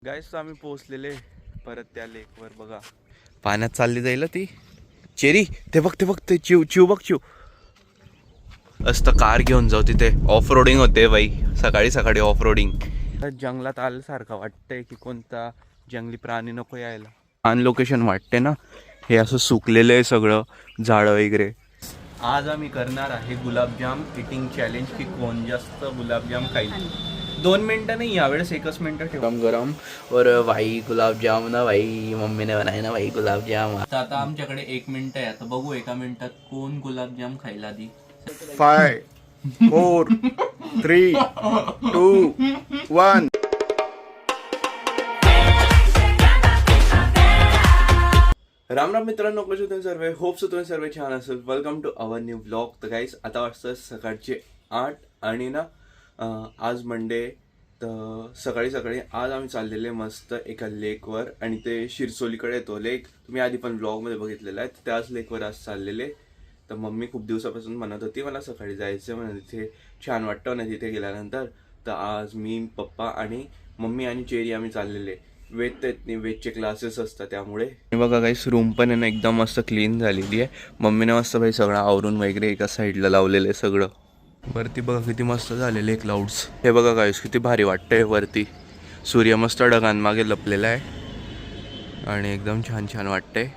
गाईस आम्ही पोहोचलेले परत त्या लेकवर. बघा पाण्यात चालली जाईल ती चेरी. ते बघ ते चिव चिव बघ चिव. असतं कार घेऊन जाऊ तिथे. ऑफ रोडिंग होते बाई, सकाळी सकाळी ऑफ रोडिंग. जंगलात आल्यासारखं वाटतंय की कोणता जंगली प्राणी नको यायला. छान लोकेशन वाटते ना. हे असं सुकलेलं आहे सगळं झाडं वगैरे. आज आम्ही करणार आहे गुलाबजाम इटिंग चॅलेंज की कोण जास्त गुलाबजाम खाईल. 2 मिनटं नाही, यावेळेस 1 मिनटं ठेव. गरम गरम. और भाई गुलाबजाम ना भाई, मम्मीने बनाय ना भाई गुलाबजाम. आता आमच्याकडे 1 मिनिट आहे. आता बघू 1 मिनिटात कोण गुलाबजाम खाईल आधी. 5, 4, 3, 2, 1. राम राम मित्रांनो, कसे तुम्ही सर्व. होप सो तुम्ही सर्व छान असेल. Welcome to our new blog. तर गाईस आता वाजता सकाळचे 8 आणि ना आज मंडे. तर सकाळी सकाळी आज आम्ही चाललेले मस्त एका लेकवर, आणि ते शिरसोलीकडे येतो लेक. तुम्ही आधी पण ब्लॉगमध्ये बघितलेला आहे. त्याच लेकवर आज चाललेले. तर मम्मी खूप दिवसापासून म्हणत होती मला सकाळी जायचं, म्हणत तिथे छान वाटतं ना तिथे गेल्यानंतर. तर आज मी, पप्पा आणि मम्मी आणि चेरी आम्ही चाललेले. वेद येत नाही, वेदचे क्लासेस असतात त्यामुळे. बघा काही रूम पण आहे ना एकदम मस्त क्लीन झालेली आहे. मम्मीने मस्त भाई सगळं आवरून वगैरे एका साईडला लावलेलं आहे सगळं. वरती बघा किती मस्त झालेले क्लाउड्स. हे बघा गाईस किती भारी वाटतंय वरती. सूर्य मस्त ढगांमागे लपलेला आहे आणि एकदम छान छान वाटतंय.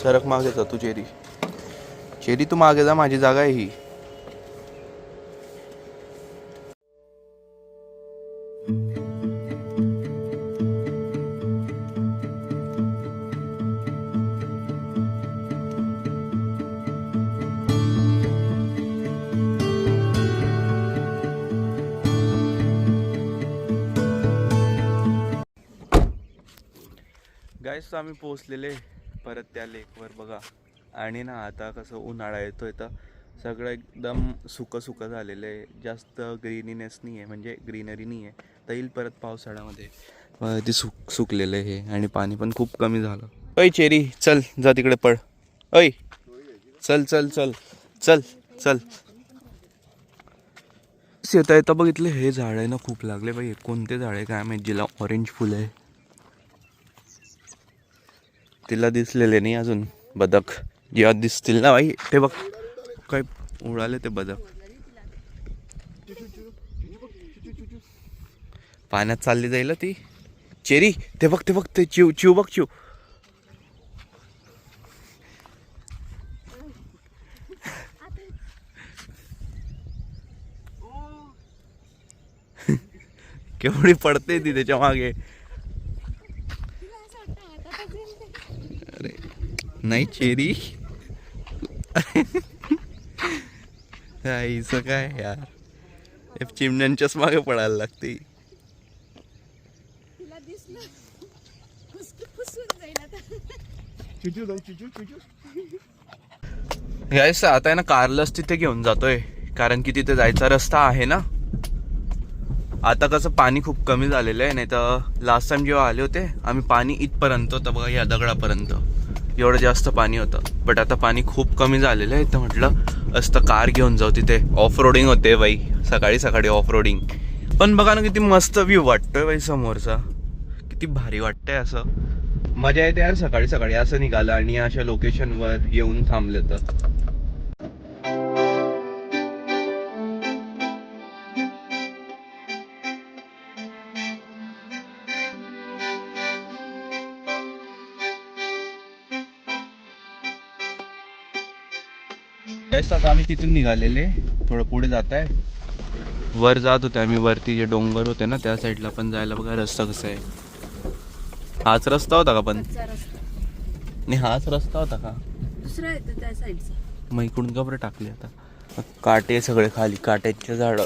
सरक मागे जा तू चेरी. चेरी तू मागे जा, माझी जागा आहे ही. गाईस आम्ही पोहोचलेले परत त्या लेकवर. बघा आणि ना आता कसं उन्हाळा येतोय तर सगळं एकदम सुकं झालेलं आहे. जास्त ग्रीनीनेस नाही आहे, म्हणजे ग्रीनरी नाही आहे. तर येईल परत पावसाळ्यामध्ये. ते सुकलेलं आहे आणि पाणी पण खूप कमी झालं. अय चेरी चल जा तिकडे पळ. अय चल चल चल चल चल. येता बघितले हे झाड आहे ना खूप लागले बाई. कोणते झाड आहे काय माहिती, जिला ऑरेंज फुल आहे. तिला दिसलेले नाही अजून बदक. जेव्हा दिसतील ना बाई ते बघ काय उडाले ते बदक. पाण्यात चालली जाईल ती चेरी. ते बघ ते चिव चिव बघ चिव. केवढी पडते ती त्याच्या मागे. अरे नाही चेरी. आईचं काय यार, चिमण्यांच्याच मागे पडायला लागते. गाईस आता आहे ना कारलाच तिथे घेऊन जातोय, कारण की तिथे जायचा रस्ता आहे ना. आता कसं पाणी खूप कमी झालेलं आहे. नाही तर लास्ट टाइम जेव्हा आले होते आम्ही पाणी इथपर्यंत होतं बघा, या दगडापर्यंत एवढं जास्त पाणी होतं. बट आता पाणी खूप कमी झालेलं आहे. तर म्हटलं असतं कार घेऊन जाऊ तिथे. ऑफ रोडिंग होते बाई, सकाळी सकाळी ऑफ रोडिंग. पण बघा ना किती मस्त व्ह्यू वाटतोय बाई समोरचा. किती भारी वाटतंय. असं मजा येते यार सकाळी सकाळी असं निघालं आणि अशा लोकेशनवर येऊन थांबले तर. आता आम्ही तिथून निघालेले, थोडं पुढे जात आहे. वर जात होते आम्ही. वरती जे डोंगर होते ना त्या साईडला पण जायला बघा रस्ता कसा आहे. हाच रस्ता होता का पण? नाही हाच रस्ता होता का? दुसरा येतो त्या साईडचा. मग इकडून गबरं टाकले. आता काटे सगळे खाली, काट्याचे झाड.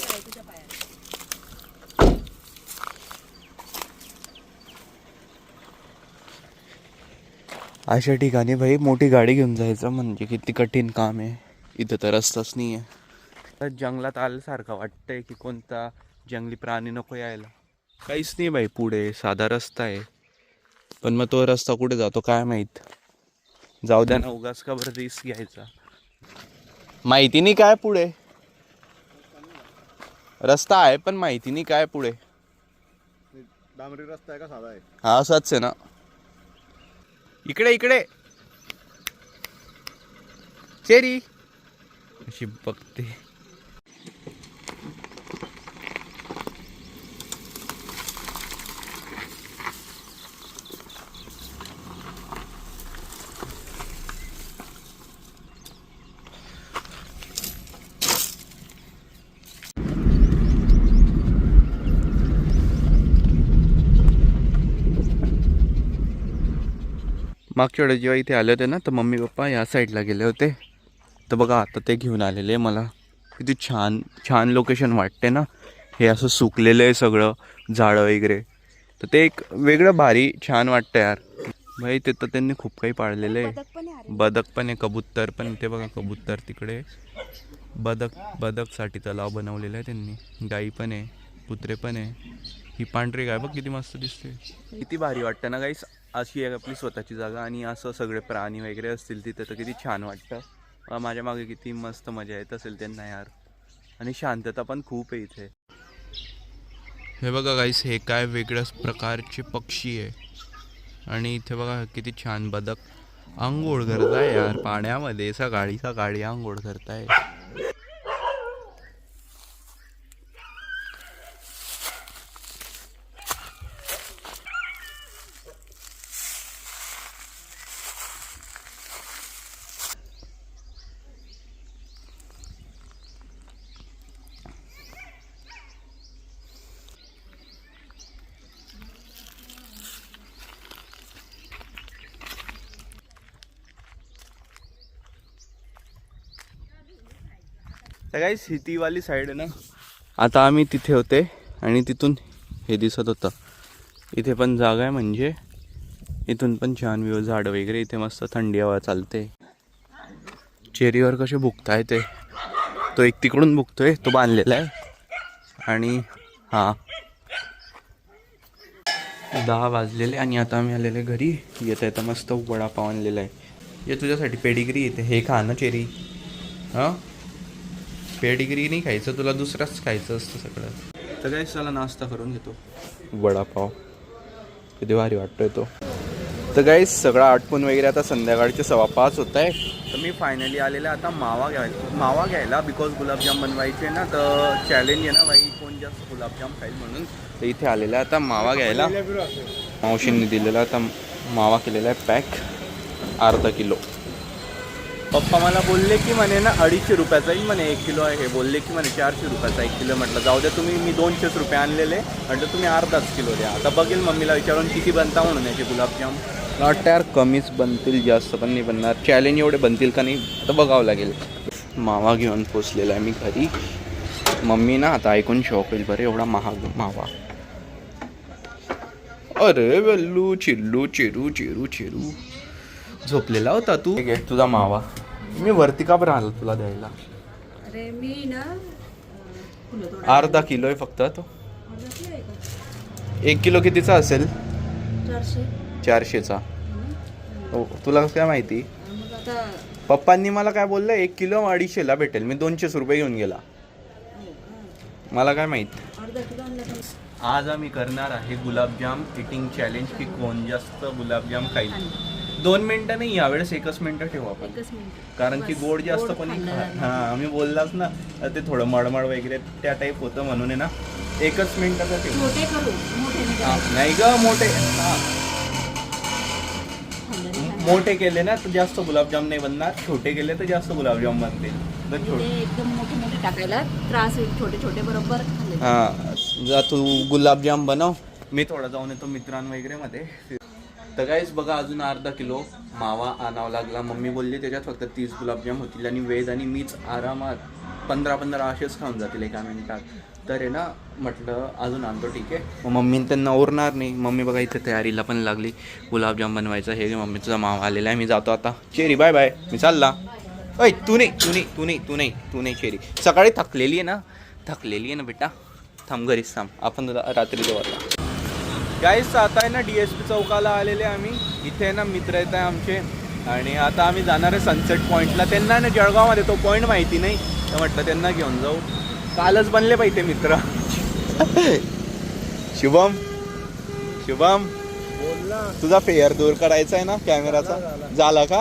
अशा ठिकाणी भाई मोठी गाडी घेऊन जायचं म्हणजे किती कठीण काम आहे. इथं तर रस्ताच नाही आहे. जंगलात आल्यासारखं वाटतंय की कोणता जंगली प्राणी नको यायला. काहीच नाही बाई पुढे, साधा रस्ता आहे. पण मग तो रस्ता कुठे जातो काय माहीत. जाऊ द्या ना, उगाच का बरं रिस्क घ्यायचा. माहिती नाही काय पुढे रस्ता आहे, पण माहिती नाही काय पुढे. डांबरी रस्ता आहे का साधा आहे? हा असाच आहे ना. इकडे इकडे चेरी अशी बघते. मागच्या वेळेस जेव्हा इथे आले होते ना तर मम्मी पप्पा या साईडला गेले होते. तर बघा आता ते घेऊन आलेले मला. किती छान छान लोकेशन वाटते ना. हे असं सुकलेलं आहे सगळं झाडं वगैरे. तर ते एक वेगळं भारी छान वाटतं यार. भाई ते तर त्यांनी खूप काही पाळलेलं आहे. बदक पण आहे, कबूतर पण. ते बघा कबूतर तिकडे. बदकसाठी तलाव बनवलेला आहे त्यांनी. गाई पण आहे, कुत्रे पण आहे. ही पांढरी गाय बघ किती मस्त दिसते. किती भारी वाटतं ना गाईस. अशी आहे आपली स्वतःची जागा आणि असं सगळे प्राणी वगैरे असतील तिथे तर किती छान वाटतं. माझ्या मागे किती मस्त मजा येत असेल त्यांना यार. आणि शांतता पण खूप आहे इथे. हे बघा गाईस, हे काय वेगळ्याच प्रकारचे पक्षी आहे. आणि इथे बघा किती छान बदक आंघोळ करताय यार पाण्यामध्ये. सकाळी सकाळी आंघोळ करताय. तर गाईस ही ती वाली साईड आहे ना. आता आम्ही तिथे होते आणि तिथून हे दिसत होतं. इथे पण जागा आहे म्हणजे इथून पण छान व्ह्यू, झाड वगैरे. इथे मस्त थंडी हवा चालते. चेरीवर कसे भुकताय ते. तो एक तिकडून भुकतोय, तो बांधलेला आहे. आणि हां 10 वाजलेले आणि आता आम्ही आलेले घरी. येता येतं मस्त वडापाव आणलेला आहे. हे तुझ्यासाठी पेडिग्री येते. हे खा ना चेरी. हां पेडिग्री नाही खायचं तुला, दुसराच खायचं असतं सगळं. तर काय चला नाश्ता करून घेतो. वडापाव किती भारी वाटतोय तो. तर गाईस सगळं आटपून वगैरे आता संध्याकाळचे 5:15 होत आहे. तर मी फायनली आलेला आता मावा घ्यायला. बिकॉज गुलाबजाम बनवायचे ना. तर चॅलेंज आहे ना बाई, कोण जास्त गुलाबजाम खाईल म्हणून. तर इथे आलेला आता मावा घ्यायला. मावशींनी दिलेला आता मावा केलेला आहे पॅक अर्धा किलो. पप्पा मला बोलले की म्हणे ना 250 रुपयाचा येईल म्हणे 1 किलो आहे. हे बोलले की म्हणे 400 रुपयाचा 1 किलो. म्हटलं जाऊ द्या तुम्ही, मी 200 रुपये आणलेले. म्हटलं तुम्ही अर्धाच किलो द्या. आता बघेल मम्मीला विचारून किती बनता म्हणून याचे गुलाबजाम. वाटतं यार कमीच बनतील, जास्त पण नाही बनणार. चॅलेंज एवढे बनतील का नाही आता बघावं लागेल. मावा घेऊन पोचलेला आहे मी घरी. मम्मी ना आता ऐकून शॉक होईल. बरं एवढा महाग मावा. अरे वेल्लू चिल्लू चिरू चिरू चिरू झोपलेला होता तू. घे तुझा मावा. मी वरती का बरं आलो तुला द्यायला. अरे मी ना अर्धा किलो आहे फक्त तो. 1 किलो कितीचा असेल? 400चा. हो तुला कसं काय माहिती? मग आता पप्पांनी मला काय बोललं 1 किलो 250ला भेटेल. मी 200 रुपये घेऊन गेला. मला काय माहित. अर्धा किलो आणलं. आज आम्ही करणार आहे गुलाबजाम इटिंग चॅलेंज की कोण जास्त गुलाबजाम खाईल. 2 मिनिटं नाही, यावेळेस 1 मिनिटं ठेवू आपण. 1 मिनिट. कारण की गोड जास्त कोणी हां मी बोललाच ना ते थोडं मळमळ वगैरे त्या टाईप होतं म्हणून आहे ना 1 मिनिटाचं ठेवू. छोटे करू, मोठे नाही करायचे. नाही ग मोठे. मोठे केले ना तर जास्त गुलाबजाम नाही बनणार. छोटे केले तर जास्त गुलाबजाम बनतील. तर ते एकदम मोठे मोठे टाकायला त्रास होईल. छोटे छोटे बरोबर खाल्ले. हां जा तू गुलाबजाम बनव. मी थोडं जाऊन येतो मित्रां वगैरे मध्ये. तर काहीच बघा अजून अर्धा किलो मावा आणावा लागला. मम्मी बोलली त्याच्यात फक्त 30 गुलाबजाम होतील आणि वेद आणि मीच आरामात 15-15 असेच खाऊन जातील 1 मिनिटात. तर आहे ना म्हटलं अजून आणतो. ठीक आहे. मग मम्मीने त्यांना ओरणार नाही. मम्मी बघा इथे तयारीला पण लागली गुलाबजाम बनवायचं. हे मम्मी तुझा मावा आलेला आहे. मी जातो आता. Cherry bye bye. मी चालला. ऐ तू नाही चेरी. सकाळी थकलेली आहे ना बेटा. थांब घरीच थांब. आपण रात्री जाऊ आता. गाईस आता आहे ना DSP चौकाला आलेले आम्ही. इथे ना मित्र येत आहे आमचे आणि आता आम्ही जाणार आहे सनसेट पॉईंटला. त्यांना ना जळगावमध्ये तो पॉईंट माहिती नाही तर म्हटलं त्यांना घेऊन जाऊ. कालच बनले पाहिजे मित्र. शुभम शुभम बोल ना. तुझा फेअर दूर करायचा आहे ना कॅमेराचा झाला का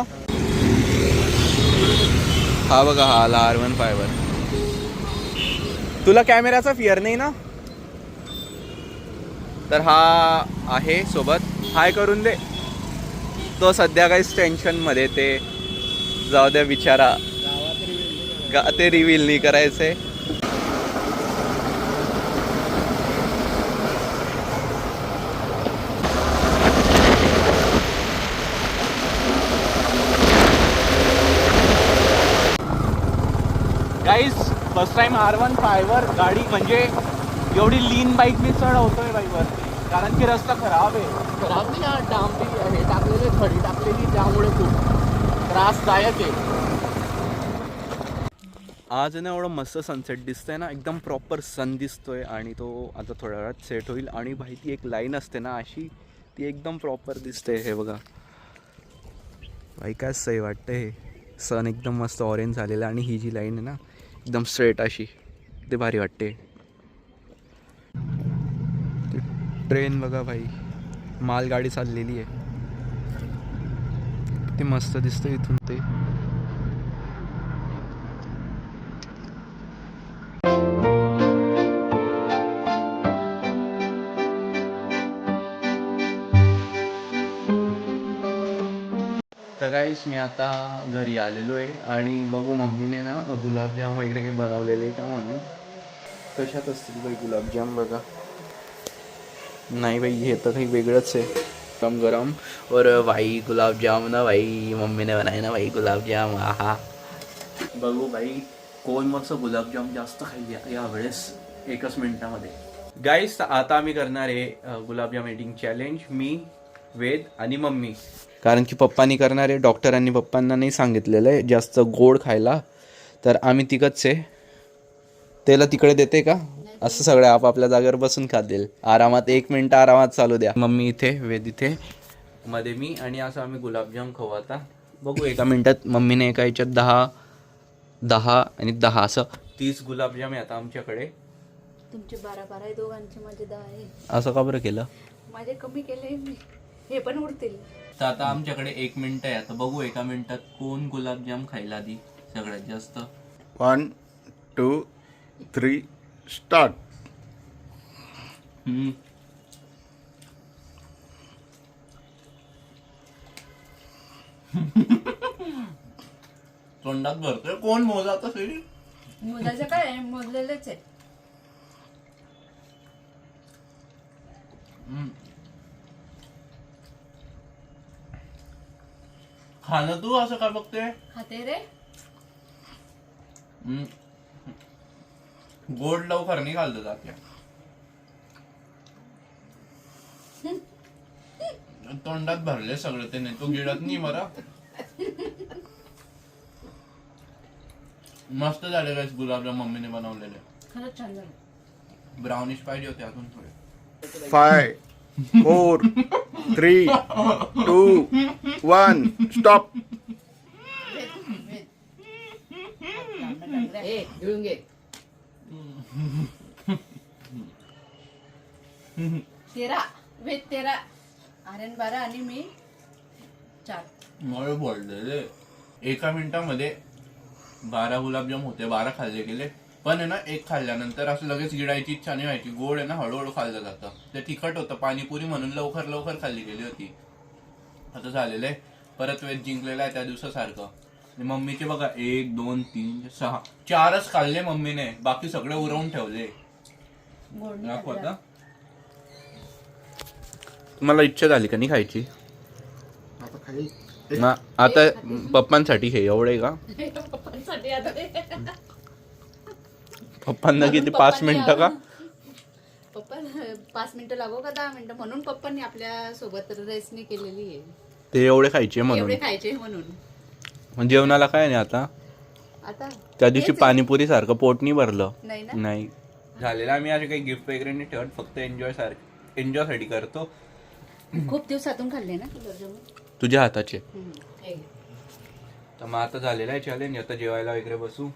हा बघा हा आला R15 तुला कॅमेराचा फिअर नाही ना तर हा आहे सोबत हाय करून दे तो सध्या काहीच टेन्शन मध्ये ते जाऊ द्या बिचारा ते रिव्हील नाही करायचे गाईज फर्स्ट टाइम R15 वर गाडी म्हणजे एवढी लीन बाईक मी चढवतोय बाईकवर कारण की रस्ता खराब आहे खराब नाही यार, डांबरी हे टाकलेले खडी टाकलेली त्यामुळे खूप त्रासदायक आहे. आज ना एवढं मस्त सनसेट दिसतंय ना एकदम प्रॉपर सन दिसतोय आणि तो आता थोड्या वेळात सेट होईल आणि भाई ती एक लाईन असते ना अशी ती एकदम प्रॉपर दिसते हे बघा भाई काय सही वाटतं हे सन एकदम मस्त ऑरेंज झालेलं आणि ही जी लाईन आहे ना एकदम स्ट्रेट अशी ते भारी वाटते ट्रेन बघा भाई मालगाडी चाललेली आहे ते मस्त दिसतं इथून ते तर गाईस मी आता घरी आलेलो आहे आणि बघू मम्मीने ना गुलाबजाम वगैरे काही बनवलेले का म्हणून कशात असतील बाई गुलाबजाम बघा नाही भाई हे तर काही वेगळंच आहे गरम गरम और भाई गुलाबजाम ना भाई मम्मी ने बनाए ना भाई गुलाबजाम आहा बघू भाई कोण मस्त गुलाबजाम जास्त खाईल यावेळेस एकच मिनिटामध्ये गाईस आता आम्ही करणार आहे गुलाबजाम एटिंग चॅलेंज मी वेद आणि मम्मी कारण की पप्पांनी करणार आहे डॉक्टरांनी पप्पांना नाही सांगितलेलं आहे जास्त गोड खायला तर आम्ही तिघच आहे त्याला तिकडे देते का असं सगळं आपापल्या जागेवर बसून खातील आरामात 1 मिनिट आरामात चालू द्या मम्मी इथे वेद इथे मध्ये मी आणि असं आम्ही गुलाबजाम खाऊ आता बघू एका मिनिटात मम्मीने एका याच्यात 10 आणि 10 असं 30 गुलाबजाम आहे आता आमच्याकडे तुमचे 12 आहे दोघांचे, माझे 10 आहे. असं का बरं केलं माझे कमी केले मी, हे पण उडतील. तर आता आमच्याकडे 1 मिनिट आहे आता बघू एका मिनिटात कोण गुलाबजाम खायला आधी सगळ्यात जास्त 1 2 3 स्टार्ट. तोंडात भरतोय कोण मोजात असेल मोजायचं काय मोजलेलेच आहे. खाणं तू असं का बघते खाते रे गोड लवकर नाही घालत जाते तोंडात भरले सगळं ते नाही तो गिळत नाही बरा मस्त झाले गाईस गुलाबजाम मम्मीने बनवलेले खरंच छान झालं. ब्राउनिश पाहिजे होते अजून थोडे 5 4 3 2 1 स्टॉप. हे घेऊन घे. 13 वेद 13 आर्यन 12 आणि मी 4. मला बोललेले एका मिनिटामध्ये 12 गुलाबजाम होते 12 खाल्ले गेले पण आहे ना एक खाल्ल्यानंतर असं लगेच गिळायची इच्छा नाही व्हायची गोड आहे ना हळूहळू खाल्लं जातं ते तिखट होतं पाणीपुरी म्हणून लवकर खाल्ली गेली होती आता झालेलं आहे परत वेळ जिंकलेला आहे त्या दिवसासारखं आणि मम्मीचे बघा 1 2 3 6 4च खाल्ले मम्मीने बाकी सगळे उरवून ठेवले दाखवता तुम्हाला इच्छा झाली का नाही खायची आता खाईल. आता पप्पांसाठी हे एवढे का पप्पांसाठी आता ते. पप्पांना किती 5 मिनिटं का पप्पा 5 मिनिटं लागो का 10 मिनिटं म्हणून पप्पांनी आपल्या सोबत रेसनी केलेली आहे ते एवढे खायचे म्हणून एवढे खायचे म्हणून. म्हणजे जेवणाला काय नाही आता आता त्या दिवशी पाणीपुरी सारखं पोट नाही भरलं नाही ना. नाही झालेलं आम्ही असे काही गिफ्ट वगैरे नाही ठेवत फक्त एन्जॉयसाठी करतो खूप दिवसातून खाल्ले ना गुलाबजामुन. तुझ्या हाताचे हे. तर मग आता झालेलं आहे चॅलेंज आता जेवायला वगैरे बसू